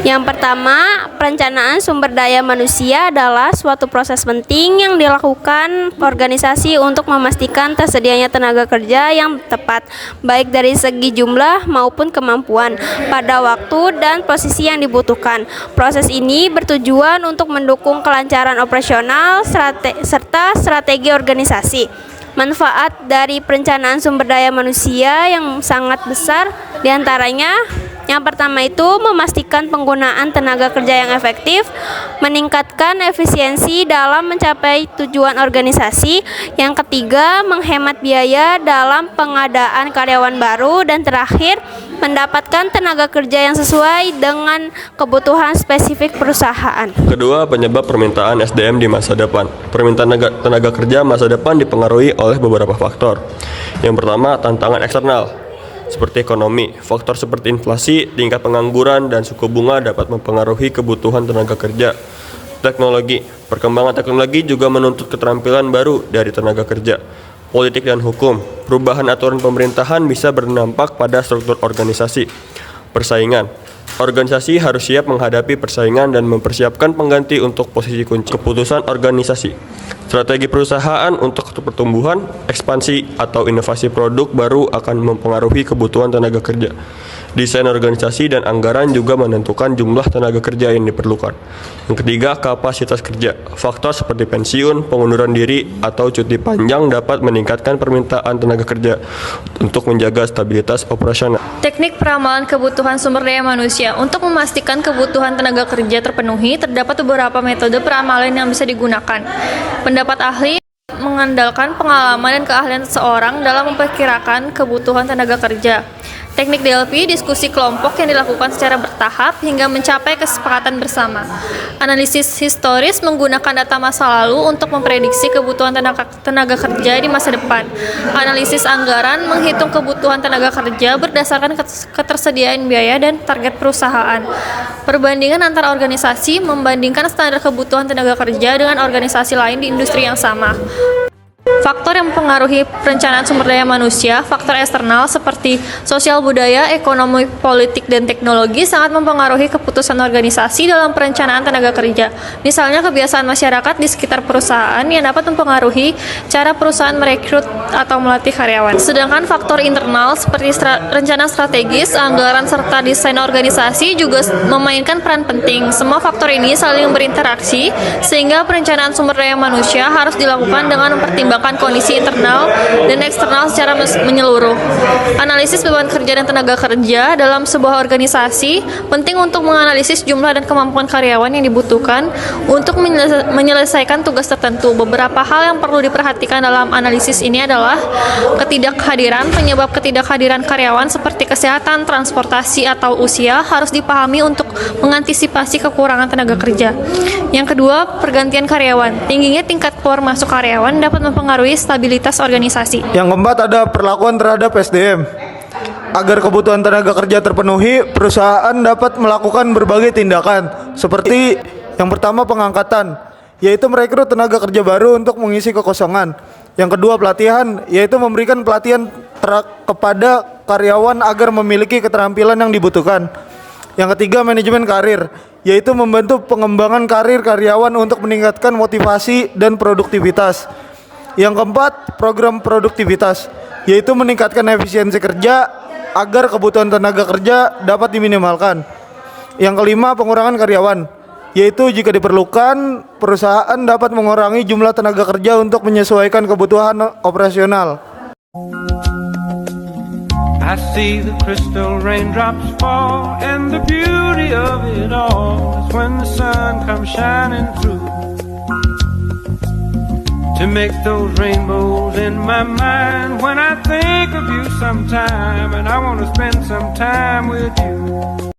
Yang pertama, perencanaan sumber daya manusia adalah suatu proses penting yang dilakukan organisasi untuk memastikan tersedianya tenaga kerja yang tepat, baik dari segi jumlah maupun kemampuan, pada waktu dan posisi yang dibutuhkan. Proses ini bertujuan untuk mendukung kelancaran operasional serta strategi organisasi. Manfaat dari perencanaan sumber daya manusia yang sangat besar diantaranya, yang pertama itu memastikan penggunaan tenaga kerja yang efektif, meningkatkan efisiensi dalam mencapai tujuan organisasi. Yang ketiga, menghemat biaya dalam pengadaan karyawan baru, dan terakhir, mendapatkan tenaga kerja yang sesuai dengan kebutuhan spesifik perusahaan. Kedua, penyebab permintaan SDM di masa depan. Permintaan tenaga kerja masa depan dipengaruhi oleh beberapa faktor. Yang pertama, tantangan eksternal seperti ekonomi. Faktor seperti inflasi, tingkat pengangguran, dan suku bunga dapat mempengaruhi kebutuhan tenaga kerja. Teknologi. Perkembangan teknologi juga menuntut keterampilan baru dari tenaga kerja. Politik dan hukum. Perubahan aturan pemerintahan bisa berdampak pada struktur organisasi. Persaingan. Organisasi harus siap menghadapi persaingan dan mempersiapkan pengganti untuk posisi kunci. Keputusan organisasi. Strategi perusahaan untuk pertumbuhan, ekspansi, atau inovasi produk baru akan mempengaruhi kebutuhan tenaga kerja. Desain organisasi dan anggaran juga menentukan jumlah tenaga kerja yang diperlukan. Yang ketiga, kapasitas kerja. Faktor seperti pensiun, pengunduran diri, atau cuti panjang dapat meningkatkan permintaan tenaga kerja untuk menjaga stabilitas operasional. Teknik peramalan kebutuhan sumber daya manusia. Untuk memastikan kebutuhan tenaga kerja terpenuhi, terdapat beberapa metode peramalan yang bisa digunakan. Pendapat ahli mengandalkan pengalaman dan keahlian seseorang dalam memperkirakan kebutuhan tenaga kerja. Teknik DLP, diskusi kelompok yang dilakukan secara bertahap hingga mencapai kesepakatan bersama. Analisis historis menggunakan data masa lalu untuk memprediksi kebutuhan tenaga kerja di masa depan. Analisis anggaran menghitung kebutuhan tenaga kerja berdasarkan ketersediaan biaya dan target perusahaan. Perbandingan antar organisasi membandingkan standar kebutuhan tenaga kerja dengan organisasi lain di industri yang sama. Faktor yang mempengaruhi perencanaan sumber daya manusia, faktor eksternal seperti sosial budaya, ekonomi, politik, dan teknologi sangat mempengaruhi keputusan organisasi dalam perencanaan tenaga kerja. Misalnya kebiasaan masyarakat di sekitar perusahaan yang dapat mempengaruhi cara perusahaan merekrut atau melatih karyawan. Sedangkan faktor internal seperti rencana strategis, anggaran, serta desain organisasi juga memainkan peran penting. Semua faktor ini saling berinteraksi sehingga perencanaan sumber daya manusia harus dilakukan dengan mempertimbangkan kondisi internal dan eksternal secara menyeluruh. Analisis beban kerja dan tenaga kerja dalam sebuah organisasi penting untuk menganalisis jumlah dan kemampuan karyawan yang dibutuhkan untuk menyelesaikan tugas tertentu. Beberapa hal yang perlu diperhatikan dalam analisis ini adalah penyebab ketidakhadiran karyawan seperti kesehatan, transportasi, atau usia harus dipahami untuk mengantisipasi kekurangan tenaga kerja. Yang kedua, pergantian karyawan. Tingginya tingkat keluar masuk karyawan dapat mempengaruhi stabilitas organisasi. Yang keempat, ada perlakuan terhadap SDM. Agar kebutuhan tenaga kerja terpenuhi, perusahaan dapat melakukan berbagai tindakan. Seperti yang pertama, pengangkatan, yaitu merekrut tenaga kerja baru untuk mengisi kekosongan. Yang kedua, pelatihan, yaitu memberikan pelatihan kepada karyawan agar memiliki keterampilan yang dibutuhkan. Yang ketiga, manajemen karir, yaitu membantu pengembangan karir karyawan untuk meningkatkan motivasi dan produktivitas. Yang keempat, program produktivitas, yaitu meningkatkan efisiensi kerja agar kebutuhan tenaga kerja dapat diminimalkan. Yang kelima, pengurangan karyawan, yaitu jika diperlukan, perusahaan dapat mengurangi jumlah tenaga kerja untuk menyesuaikan kebutuhan operasional. I see the crystal raindrops fall, and the beauty of it all is when the sun comes shining through to make those rainbows in my mind when I think of you sometime, and I want to spend some time with you.